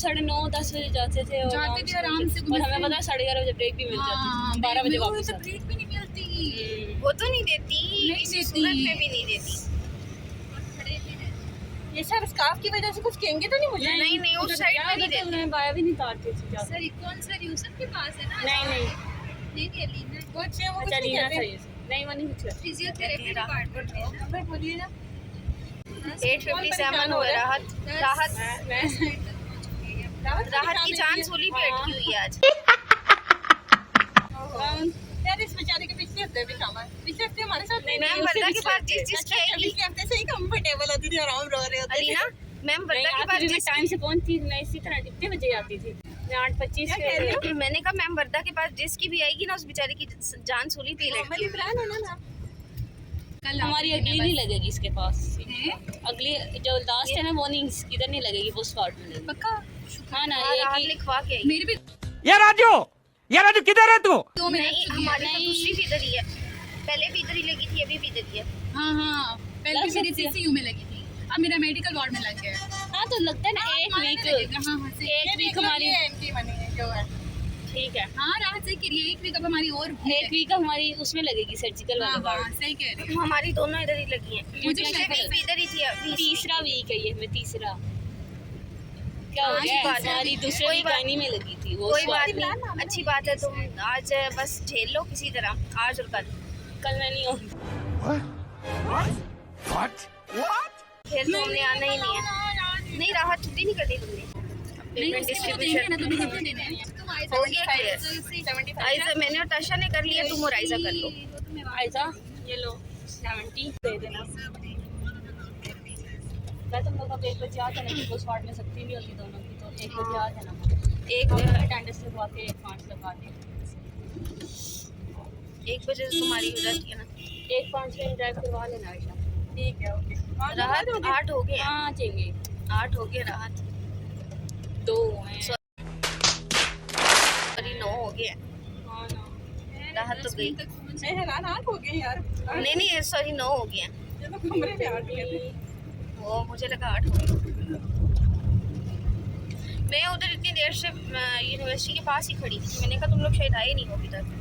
9:30 10 बजे जाते थे और आराम से। और हमें पता है 11:30 बजे ब्रेक भी मिल जाती थी, 12 बजे वापस आते। ब्रेक भी नहीं मिलती, वो तो नहीं देती, सूरत में भी नहीं देती। ये सब स्कार्फ की वजह से कुछ कहेंगे तो नहीं मुझे? नहीं उस साइड में नहीं देते। मैं बाया भी नहीं तारती थी ज्यादा। सर कौन सा यूसुफ के पास है ना? नहीं नहीं लीना कुछ वो अच्छा लीना सही है। नहीं वो नहीं कुछ फिजियोथेरेपी डिपार्टमेंट है। मैं बोलिए ना 857 हो राहत की जान सूली पे अटकी हुई है आज। यार इस बेचारे के पिछले हफ्ते भी काम है, पिछले हफ्ते हमारे साथ मैम वर्दा के पास जिस की आएगी पिछले हफ्ते से ही कंफर्टेबल होती थी, आराम रो रहे होते अलीना, मैम वर्दा के पास मैं टाइम से पहुंचती थी। मैं इसी तरह कितने बजे आती थी? मैं 8:25 पे। मैंने कहा मैम वर्दा के पास जिसकी भी आएगी ना उस बेचारे की जान सूली पे लटकी हुई है। कल हमारी अगली नहीं लगेगी इसके पास, अगली जो लास्ट है ना वो नहीं इधर नहीं लगेगी, वो स्पॉट में लगेगी पक्का। हाँ ना राहत ये लिखवा के आई। मेरी भी ये राजू किधर है तू? नहीं हमारी तो दूसरी भी इधर ही है, पहले भी इधर ही लगी थी, अभी भी इधर ही है। हाँ पहले भी मेरी सीसीयू में लगी थी, अब मेरा मेडिकल वार्ड में लग गया है। हाँ तो लगता है ना एक वीक हमारी एमटी बनी है जो है। ठीक है। हाँ राहत सही कह रही है, एक वीक अब हमारी और एक वीक हमारी उसमें लगेगी सर्जिकल वाला वार्ड। सही कह रही है। हमारी दोनों इधर ही लगी हैं, मुझे पिछले वीक भी इधर ही थी, अभी तीसरा वीक है ये, मैं तीसरा क्या हो हाँ, गया बात है। हमारी दूसरे कोई वीक बात- गानी में लगी थी वो कोई स्वाद बात नहीं, अच्छी बात है। तुम आज बस झेल लो किसी तरह, आज और कल मैं नहीं आऊंगी। फिर तो हमने आना ही नहीं है। नहीं राहत छुट्टी नहीं कर दी तुमने, पेमेंट डिस्ट्रीब्यूशन हो गया क्लियर। आइजा मैंने और ताशा ने कर लिया, तुम और आइजा कर लो। आयजा ये लो 70 दे देना। मैं तुम लोग अब 1 बजे आ जाना, क्योंकि उस वार्ड में सकती नहीं होती दोनों की, तो 1 बजे आ जाना। एक अटेंडेंस लगवा के 5 लगा दे। 1 बजे से तुम्हारी हो जाती है ना। 1:05 में ड्राइव करवा लेना आयशा। ठीक है ओके। राहत 8 हो गए, हाँ चाहिए 8 हो गए राहत, 2 हैं। सॉरी 9 हो गए। हाँ ना राहत तो गई, मैं हैरान 8 हो गए यार। नहीं सॉरी 9 हो गए। चलो कमरे में आ गए। वो मुझे लगा 8 हो गए। मैं उधर इतनी देर से यूनिवर्सिटी के पास ही खड़ी थी, मैंने कहा तुम लोग शायद आए नहीं हो अभी तक।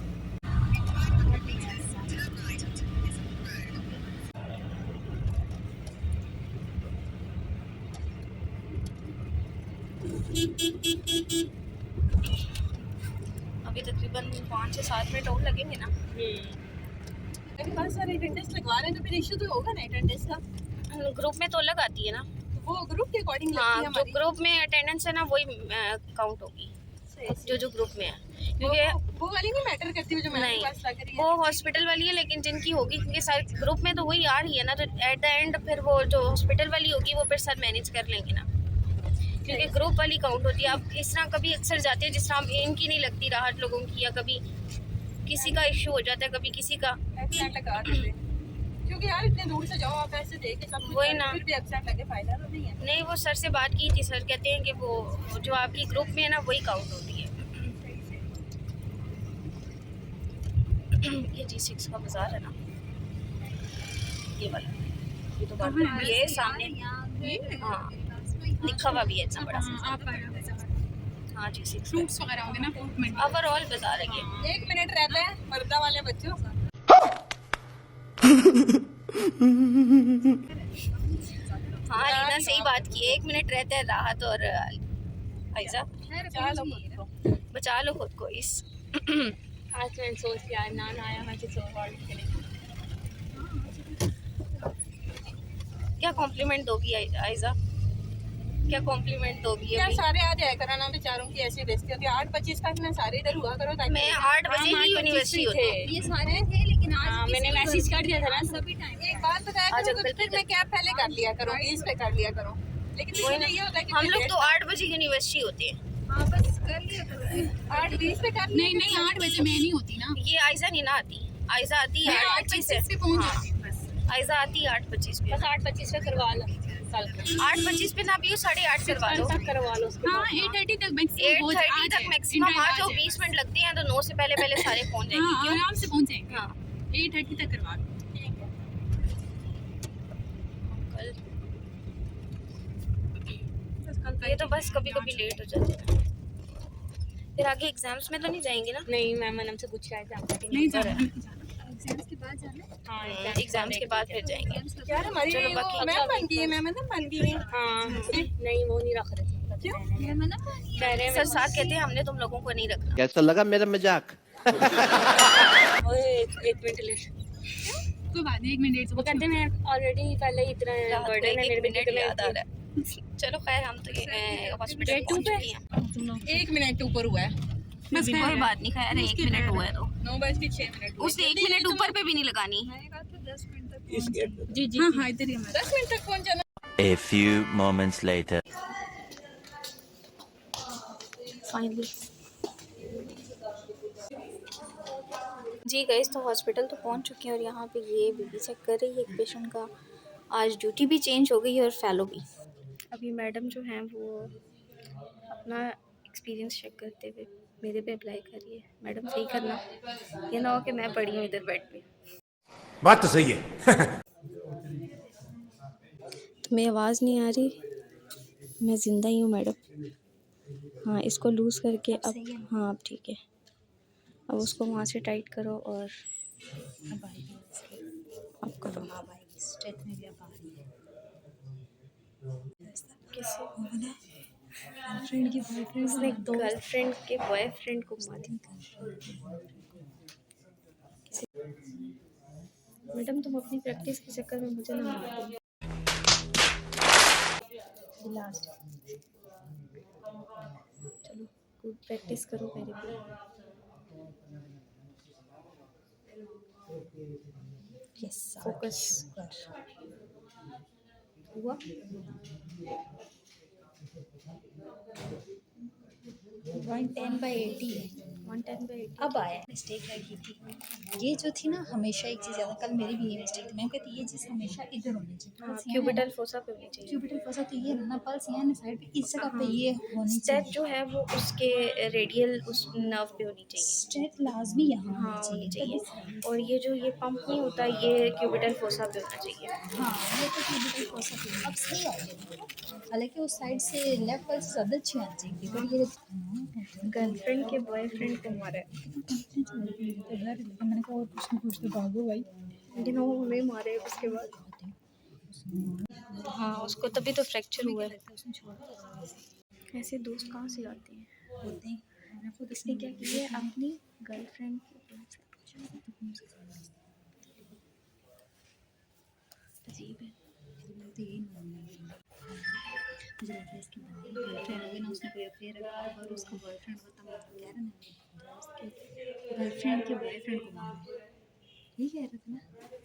अभी तकरीबन 5 से 7 मिनट और लगेंगे ना। मेरे पास सारे अटेंडेंस लगवा रहे हैं, तो फिर इशू तो होगा ना अटेंडेंस का। ग्रुप में तो अलग आती है ना। वो ग्रुप के अकॉर्डिंग लगती हाँ है जो हमारी। ग्रुप में अटेंडेंस है ना वही काउंट होगी, जो ग्रुप में है। क्योंकि वो वाली नहीं मैटर करती वो जो मेरे नहीं, पास लग रही है। वो हॉस्पिटल वाली है, लेकिन जिनकी होगी क्योंकि सारे ग्रुप में तो वही आ रही है ना, तो एट द एंड फिर वो जो हॉस्पिटल वाली होगी वो फिर सर मैनेज कर लेंगे ना, क्योंकि ग्रुप वाली काउंट होती है। आप इस तरह कभी अक्सर जाते हैं जिस तरह इनकी नहीं लगती राहत लोगों की, या कभी किसी का इश्यू हो जाता है, कभी किसी का। एक्सेंट लगा देते हैं। क्योंकि यार इतने दूर से जाओ आप ऐसे देख के सब कुछ वही करके ना। फिर भी एक्सेंट लगे फायदा तो नहीं है। नहीं वो सर से बात की थी, सर कहते हैं कि वो जो आपकी ग्रुप में है ना वही काउंट होती है। ये G6 का बाजार है ना, ये वाला, ये तो बात ये सामने हाँ लिखा हुआ भी है इतना बड़ा सा। आप हाँ G6 फ्रूट्स वगैरह होंगे ना, फ्रूट में। ओवरऑल बाजार है ये। 1 मिनट रहता है मर्दा वाले बच्चों। हाँ लीना सही बात की, 1 मिनट रहता है राहत और आयजा। बचा लो खुद को इस आज मैंने सोच लिया नान आया मैं किसी और वार्ड के लिए। क्या कॉम्प्लीमेंट दोगी आयजा, क्या कॉम्प्लीमेंट दोगी यार अभी? सारे आ जाया करो ना, बेचारों की ऐसी बेइज्जती होती है। 8:25 तक ना सारे इधर हुआ करो ताकि मैं 8 बजे ही यूनिवर्सिटी होती है। ये सारे थे, लेकिन आज मैंने मैसेज कर दिया था ना सभी टाइम। एक बात बताया आज करो, अंकल तो फिर मैं कैब पहले कर लिया करो, 20 पे कर लिया करो। लेकिन वही मुझे ये होता है कि हम लोग तो 8 बजे यूनिवर्सिटी होते हैं। हाँ बस कर लिया करो। 8:20 पे कर। नहीं 8 बजे मैं नहीं होती ना। ये आयजा नहीं ना आती, आयजा आती है 8:25 पे पहुंच जाती हूँ बस। आयजा आती है 8:25 पे। बस 8:25 पे करवा लो कल 8:25 पे ना भी 8:30 करवा लो। तक करवा लो उसके हाँ बाद। 8:30 तक मैक्सिमम 8:30 तक मैक्सिमम आ जाओ, 20 मिनट लगते हैं तो 9 से पहले पहले सारे पहुंच जाएंगे। हाँ क्यों? आराम से पहुंचेंगे। हाँ 8:30 तक करवा लो। कल बस कल ये तो बस कभी कभी लेट हो जाते हैं। फिर आगे एग्जाम्स में तो नहीं जाएंगे ना? नहीं, मैम हमसे पूछ रहे थे आपका नहीं जाना, एग्जाम्स के बाद जाना है। हाँ, एग्जाम्स के बाद फिर जाएंगे। यार हमारी चलो, वो बाकी मैम बन गई है, मैम ना बन गई है। हाँ नहीं वो नहीं रख रहे थे। क्यों? मैम ना कह रहे सर साथ कहते हैं हमने तुम लोगों को नहीं रखना। कैसा लगा मेरा मजाक? एक मिनट लेट। कोई बात नहीं, 1 मिनट वो कहते मैं ऑलरेडी पहले ही इतना बर्डन है मेरे पे मिनट याद आ रहा है। चलो खैर, हम तो ये हॉस्पिटल पहुंच चुकी हैं। 1 मिनट ऊपर हुआ है, बस कोई बात नहीं, खैर 1 मिनट हुआ है तो 9:06 मिनट। उसने 1 मिनट ऊपर पे भी नहीं लगानी। मैंने कहा था 10 मिनट तक पहुंच जाना। जी जी हाँ हाँ, इधर ही है, 10 मिनट तक पहुंच जाना। A few moments later. Finally जी गाइस, तो हॉस्पिटल तो पहुंच चुके हैं और यहाँ पे ये बीबी चेक कर रही है एक पेशेंट का। आज ड्यूटी भी चेंज हो गई है और फैलो भी। अभी मैडम जो हैं वो अपना एक्सपीरियंस चेक करते हुए मेरे पे अप्लाई कर रही है। मैडम सही करना, ये ना हो कि मैं पड़ी हूँ इधर बेड पे। बात तो सही है। तुम्हें आवाज़ नहीं आ रही? मैं ज़िंदा ही हूँ मैडम। हाँ, इसको लूज़ करके अब, हाँ अब ठीक है। अब उसको वहाँ से टाइट करो और अब करो। गर्लफ्रेंड के बॉयफ्रेंड को मारी। मैडम तुम अपनी प्रैक्टिस के चक्कर में मुझे ना मारो। चलो खूब प्रैक्टिस करो मेरे पे। यस, फोकस हुआ। 110/80 है। 110/80 अब आया मिस्टेक लगी थी। ये जो थी ना, हमेशा एक चीज़ ज़्यादा, कल मेरी भी ये मिस्टेक थी। मैं कहती ये चीज़ हमेशा इधर होनी चाहिए। हाँ, पल्स यहाँ है क्यूबिटल ना, फोसा पे होनी चाहिए। क्यूबिटल फंसा तो ये ना, पल्स यहाँ ना साइड पे, इस जगह पे ये होनी स्टेट चाहिए। जो है वो उसके रेडियल उस नर्व पे होनी चाहिए। स्टेट लाजमी यहाँ हाँ होनी चाहिए। चाहिए। और ये जो ये पंप नहीं होता, ये क्यूबिटल फोसा पे होना चाहिए। हाँ, ये तो क्यूबिटल फंसा पे अब सही आ गया। हालांकि उस साइड से लेफ्ट पल्स ज़्यादा अच्छी आनी चाहिए, पर ये गर्लफ्रेंड के बॉयफ्रेंड को मारा है। मैंने कहा और कुछ तो भागो भाई। लेकिन वो हमें मारे उसके बाद। हाँ, उसको तभी तो फ्रैक्चर हुआ है। ऐसे दोस्त कहाँ से आते हैं? इसने क्या किया है अपनी गर्लफ्रेंड के अजीब है। मुझे लगता है इसकी गर्लफ्रेंड होगी ना, उसने कोई अफेयर रखा और उसका बॉयफ्रेंड होता, मैं कह रहा ना उसके गर्लफ्रेंड के बॉयफ्रेंड को मारा। ये कह रहा था ना,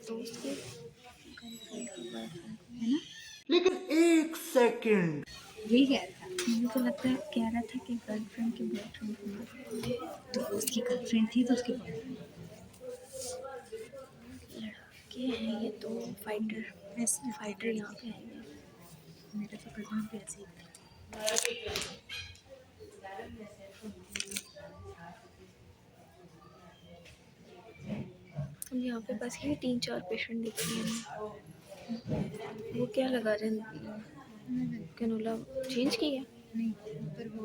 दोस्त के गर्लफ्रेंड के बॉयफ्रेंड को, है ना? लेकिन एक सेकंड, यही कह रहा था। मुझे तो लगता है कह रहा था कि गर्लफ्रेंड के बॉयफ्रेंड को मारा। तो उसकी गर्लफ्रेंड थी तो उसके बॉयफ्रेंड लड़के हैं ये तो फाइटर। ऐसे फाइटर यहाँ पे आएंगे। मेरा तो कज़न भी ऐसे ही था। हम यहाँ पे बस ये 3-4 पेशेंट देख रहे हैं। वो क्या लगा रहे हैं? कैनोला चेंज की है? नहीं, पर वो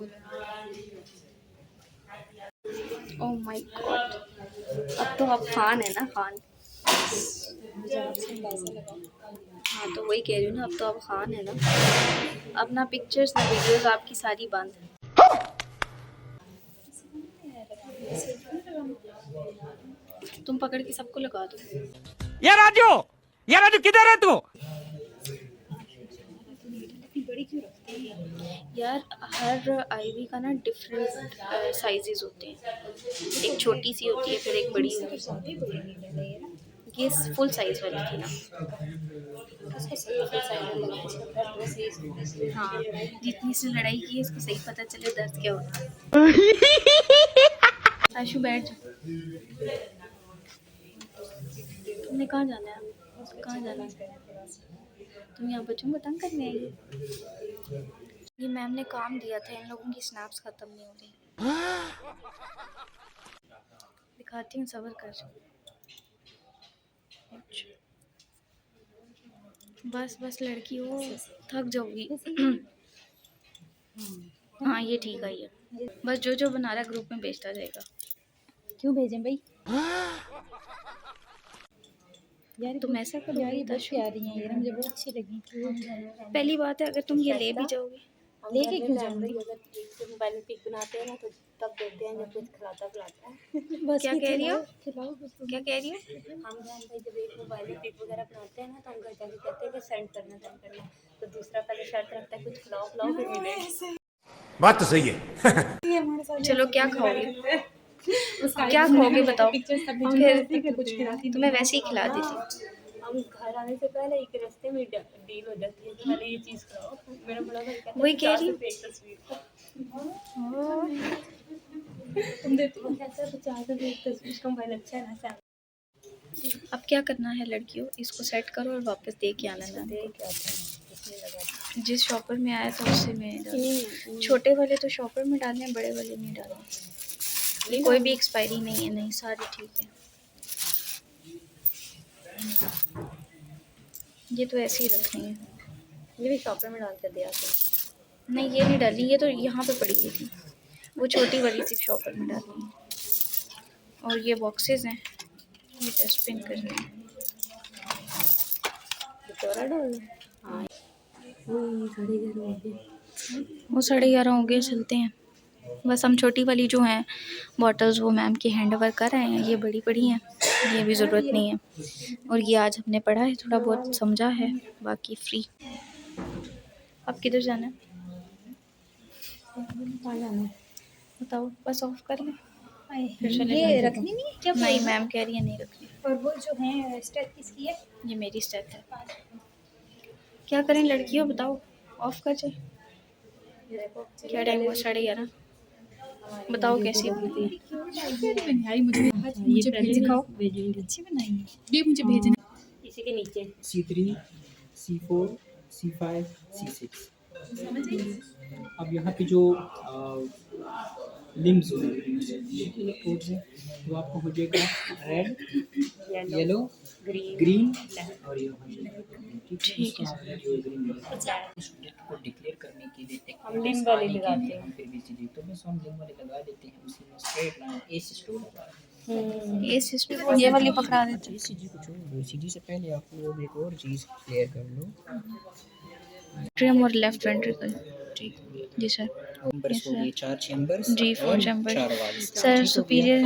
ओह माय गॉड, अब तो आप खान है ना, खान। मुझे आपसे अंदाज़ा लगा। हाँ तो वही कह रही हूँ ना, अब तो आप खान है ना। अब ना पिक्चर्स ना वीडियोस आपकी सारी बंद। तुम पकड़ के सबको लगा दो। ये राजू किधर है तू? बड़ी क्यों रखते हैं? यार हर आईवी का ना डिफरेंट साइजेस होते हैं। एक छोटी सी होती है, फिर एक बड़ी होती शादी बड़ी नहीं लग रही है ना। है। ये फुल साइज वाली थी ना। उसको सही फुल साइज में लगाना चाहिए, पर वो सही इसको हाँ, जितनी से लड़ाई की है इसको सही पता चले दर्द क्या होता है। आशु बैठ जा। तुमने कहाँ जाना है? कहाँ जाना है? तुम यहाँ बच्चों को तंग करने आई हो? ये मैम ने काम दिया था, इन लोगों की स्नैप्स खत्म नहीं हो रही। दिखाती हूँ, सब्र कर। बस बस लड़की हो, थक जाओगी। हाँ ये ठीक है ये, बस जो जो बना रहा है ग्रुप में भेजता जाएगा। क्यों भेजें भाई? यार तुम ऐसा करो यार, ये बहुत प्यारी हैं यार, मुझे बहुत अच्छी लगी। पहली बात है, अगर तुम ये ले भी जाओगे, लेके क्यों जाऊंगी? मोबाइल में पिक बनाते हैं ना तो तब देखते हैं जब कुछ खिलाता पिलाता है। बस क्या कह रही हो? खिलाओ बस। क्या कह रही हो? हम जान भाई जब एक मोबाइल में पिक वगैरह बनाते हैं ना तो हम घर जाके कहते हैं कि सेंड करना, तो दूसरा पहले शर्त रखता है कुछ खिलाओ फिर मिलेगा। बात तो सही है। चलो क्या खाओगे? क्या खाओगे बताओ, फिर तुम्हें वैसे ही खिला देती। हम घर आने से पहले एक रास्ते में डील हो जाती है कि पहले ये चीज़ खाओ। मेरा बड़ा भाई कहता है वही कह रही 50 रुपए एक तस्वीर। तुम देते हो कहता है 50 रुपए एक तस्वीर का मोबाइल अच्छा है ना। अब क्या करना है लड़कियों, इसको सेट करो और वापस दे के आना मैम देख क्या था जिस शॉपर में आया था उससे में डालो। छोटे वाले तो शॉपर में डालने हैं, बड़े वाले नहीं डालने। कोई भी एक्सपायरी नहीं है, नहीं सारे ठीक है। ये तो ऐसे ही रखनी है। ये भी शॉपर में डाल कर दिया था। नहीं ये नहीं डालनी, ये तो यहाँ पे पड़ी हुई थी, वो छोटी वाली सिर्फ शॉपर में डालनी है। और ये बॉक्सेस हैं, ये डस्टबिन करने हैं। हाँ वो 11:30 हो गए, चलते हैं। बस हम छोटी वाली जो हैं बॉटल्स वो मैम के हैंड ओवर कर रहे हैं, ये बड़ी बड़ी हैं, ये भी ज़रूरत नहीं है। और ये आज हमने पढ़ा है, थोड़ा बहुत समझा है, बाकी फ्री। अब किधर जाना है बताओ, बस ऑफ कर लें फिर चले ये जाएंगे। रखनी नहीं है क्या? नहीं मैम कह रही है नहीं रखनी। और वो जो है स्टेप किसकी है? ये मेरी स्टेप है। क्या करें लड़कियों बताओ, ऑफ कर जाए? क्या टाइम हुआ? 11:30। बताओ कैसी होगी? मुझे दिखाओ, अच्छी बनाई है ये, मुझे भेजना। इसी के नीचे C3, C4, C5, C6। अब यहाँ पे जो लिम्स ये कोड्स हैं वो आपको हो जाएगा रेड, येलो, ग्रीन और ये हो जाएगा। ठीक है, आपने जो ग्रीन को डिक्लेयर करने के लिए एक हम लिम वाली लगाते हैं। हम फिर भी चीज़ें तो बस हम लिम वाले लगा देते हैं, उसी में स्ट्रेट लाइन एस स्टोर होगा। ये सिस्टम ये वाली पकड़ा देते हैं। सीजी को छोड़ दो, सीजी से पहले आप लोग एक और चीज़ क्लियर कर लो। ट्रिम और लेफ्ट वेंट्रिकल। ठीक जी सर। चैम्बर्स हो गए, 4 चैम्बर्स जी 4 chamber 4 walls. Sir. Superior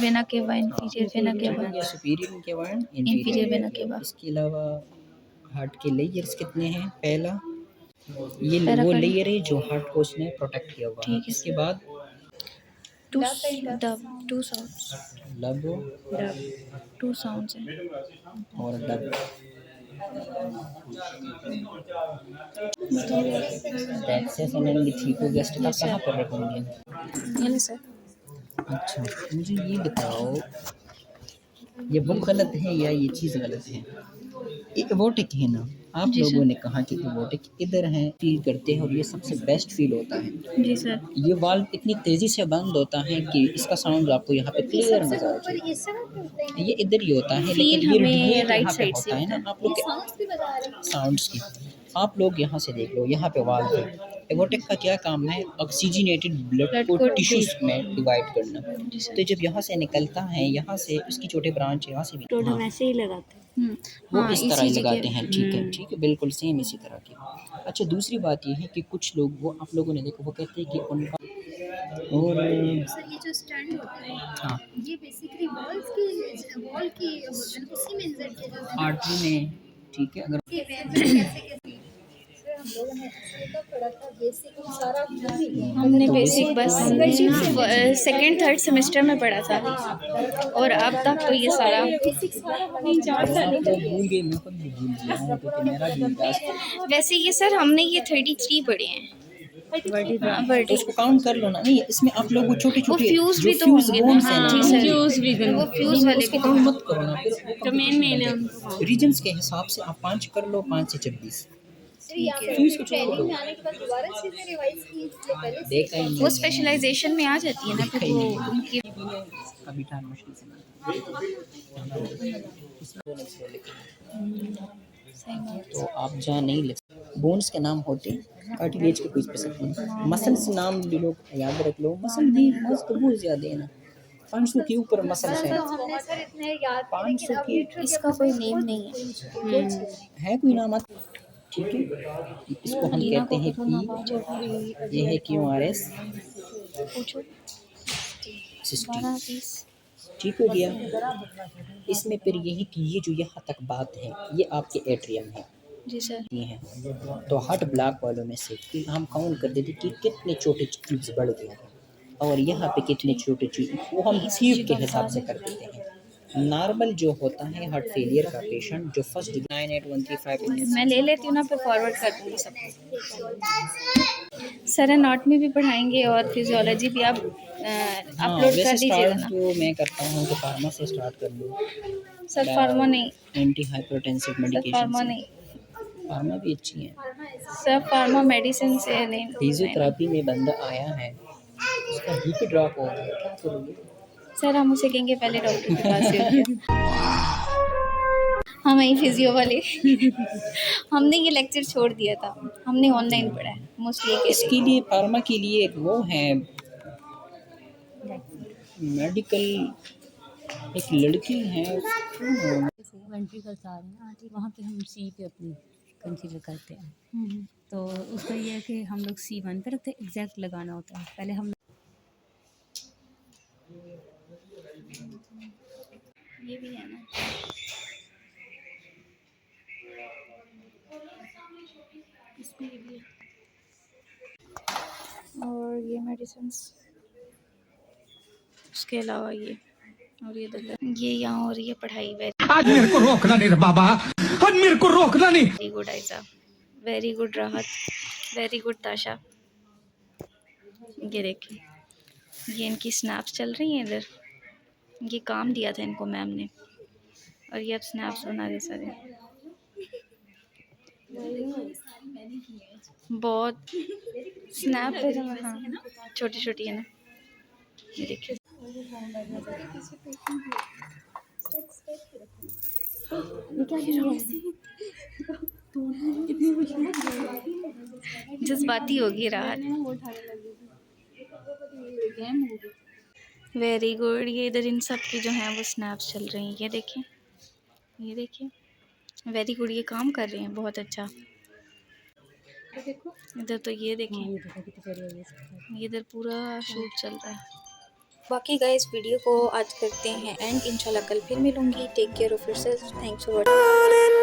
vena cava, inferior vena cava, superior cava, inferior vena cava. इसके अलावा हार्ट के लेयर्स कितने हैं? पहला ये पहला वो कौन? लेयर है जो हार्ट को उसने प्रोटेक्ट किया हुआ है। ठीक है। इसके बाद 2 साउंड्स, लब 2 साउंड्स हैं। और डब। टैक्सेस एंड ठीक हो गेस्ट का कहाँ पर रखोगे? ये ले सर। अच्छा मुझे ये बताओ, ये वो गलत है या ये चीज़ गलत है? एवोटिक है ना, आप जी लोगों सर। ने कहा कि एवोटिक इधर है, फील करते हैं और ये सबसे बेस्ट फील होता है। जी सर। ये वाल्व इतनी तेज़ी से बंद होता है कि इसका साउंड आपको यहाँ पे क्लियर नजर आ जाए। ये सब करते हैं। ये इधर ही होता है, Feel लेकिन ये हमें remote right यहाँ पे side से होता है ना, आप लोग साउंड्स भी बता रहे हैं। साउंड्स की आप लोग यहाँ से देख लो, यहाँ पे वाल्व है। एवोटिक का क्या काम है? ऑक्सीजनेटेड ब्लड Blood को को टिश्यूज में डिवाइड करना। जी सर। तो जब यहाँ से निकलता है, यहाँ से उसकी छोटे ब्रांच यहाँ से भी तो हम हाँ, ऐसे ही लगाते हैं। वो हाँ, इस तरह ही इसी लगाते जगह। हैं। ठीक है बिल्कुल सेम इसी तरह की। अच्छा दूसरी बात ये है कि कुछ लोग, वो आप लोगों ने देखो, वो कहते हैं कि उनका और सर ये जो स्टैंड होता है हाँ ये बेसिकली वॉल की उसी में इंसर्ट किया जाता है। आर्टरी में, ठीक है। अगर ये कैसे सर हम लोगों ने ऐसा पढ़ा था बेसिक सारा भूल ही गए। हमने तो बेसिक बस सेकंड थर्ड सेमेस्टर में पढ़ा था, और अब तक तो ये सारा बेसिक सारा हमें जान आप लोग भूल गए, मैं खुद भी भूल गया हूँ क्योंकि मेरा भी इतिहास। वैसे ये सर हमने ये 33 पढ़े हैं। हाँ, तो उसको काउंट कर लो ना। नहीं इसमें आप लोग वो छोटे वो छोटे फ्यूज भी तो फ्यूज होंगे बोन्स ना। है ना, जी सर। फ्यूज भी गन वो फ्यूज वाले उसको भी काउंट मत करो ना, फिर जो मेन है रीजन्स के हिसाब से आप 5 कर लो, 5 से 26। फ्यूज को छोड़ दो, में आने के बाद दोबारा चीजें रिवाइज की इसलिए पहले से देखा ही नहीं वो है। स्पेशलाइजेशन में आ जाती है ना, फिर वो उनकी अभी टाइम मुश्किल से तो आप जहाँ नहीं लिख, बोन्स के नाम होते हैं कार्टिलेज के कुछ पसंद है। मसल्स नाम ले लो, याद रख लो, मसल भी मस्त बहुत ज़्यादा है ना, 500 के ऊपर मसल्स है। 500 के इसका कोई नेम नहीं है। है कोई नाम? ठीक है, इसको हम कहते हैं पी, ये है QRS, सिस्टीन। ठीक हो गया। इसमें फिर यही कि ये जो यहाँ तक बात है, ये आपके एट्रियम है। जी सर। ये हैं तो हार्ट ब्लॉक वालों में से कि हम काउंट कर देते कि कितने छोटे ट्यूब्स बढ़ गए हैं और यहाँ पे कितने छोटे ट्यूब, वो हम ट्यूब के हिसाब से कर देते हैं। नॉर्मल जो होता है हार्ट फेलियर का पेशेंट जो फर्स्ट 98135 मैं ले लेती हूँ ना, फिर फॉरवर्ड कर दूँगी सबको। सर एनाटॉमी भी पढ़ाएंगे और फिजियोलॉजी भी आप अपलोड कर दीजिएगा ना। जो मैं करता हूँ तो फार्मा से स्टार्ट कर लो सर फार्मा नहीं, anti hypertensive sir medication pharma से। नहीं फार्मा भी अच्छी है। सर, फार्मा मेडिसिन से नहीं। फिजियोथेरेपी में बंदा आया है, उसका बीपी ड्रॉप हो गया, क्या करोगे? सर हम उसे कहेंगे पहले डॉक्टर के पास से। हाँ वही फिजियो वाले। हमने ये लेक्चर छोड़ दिया था, हमने ऑनलाइन पढ़ा है मोस्टली। इसके लिए फार्मा के लिए एक वो है मेडिकल, एक लड़की है वेंट्रिकल्स आ रहे हैं ना, वहाँ पे हम सी पे अपनी कंसीडर करते हैं। तो उसका ये है कि हम लोग C1 पे रखते हैं, एग्जैक्ट लगाना होता है। पहले हम ये भी है ना, इसमें ये भी है। और ये मेडिसिन, उसके अलावा ये और ये यहाँ हो रही है पढ़ाई। आज मेरे को रोकना नहीं रे बाबा, आज मेरे को रोकना नहीं। Very good Aiza, very good राहत, वेरी गुड ताशा। ये देखिए, ये इनकी स्नैप्स चल रही हैं इधर। ये काम दिया था इनको मैम ने और ये अब स्नैप्स बना रहे सारे। बहुत स्नैप पे जमा, हाँ छोटी छोटी है ना। ये देखिए, जज्बाती होगी राहत। Very good. ये इधर इन सब की जो हैं वो स्नैप्स चल रही हैं। ये देखिए, ये देखिए, वेरी गुड। ये काम कर रहे हैं बहुत अच्छा। इधर तो ये देखें, इधर पूरा शूट चल रहा है। बाकी गाइस वीडियो को आज करते हैं एंड इंशाल्लाह कल फिर मिलूंगी। Take care of yourself. Thanks for watching.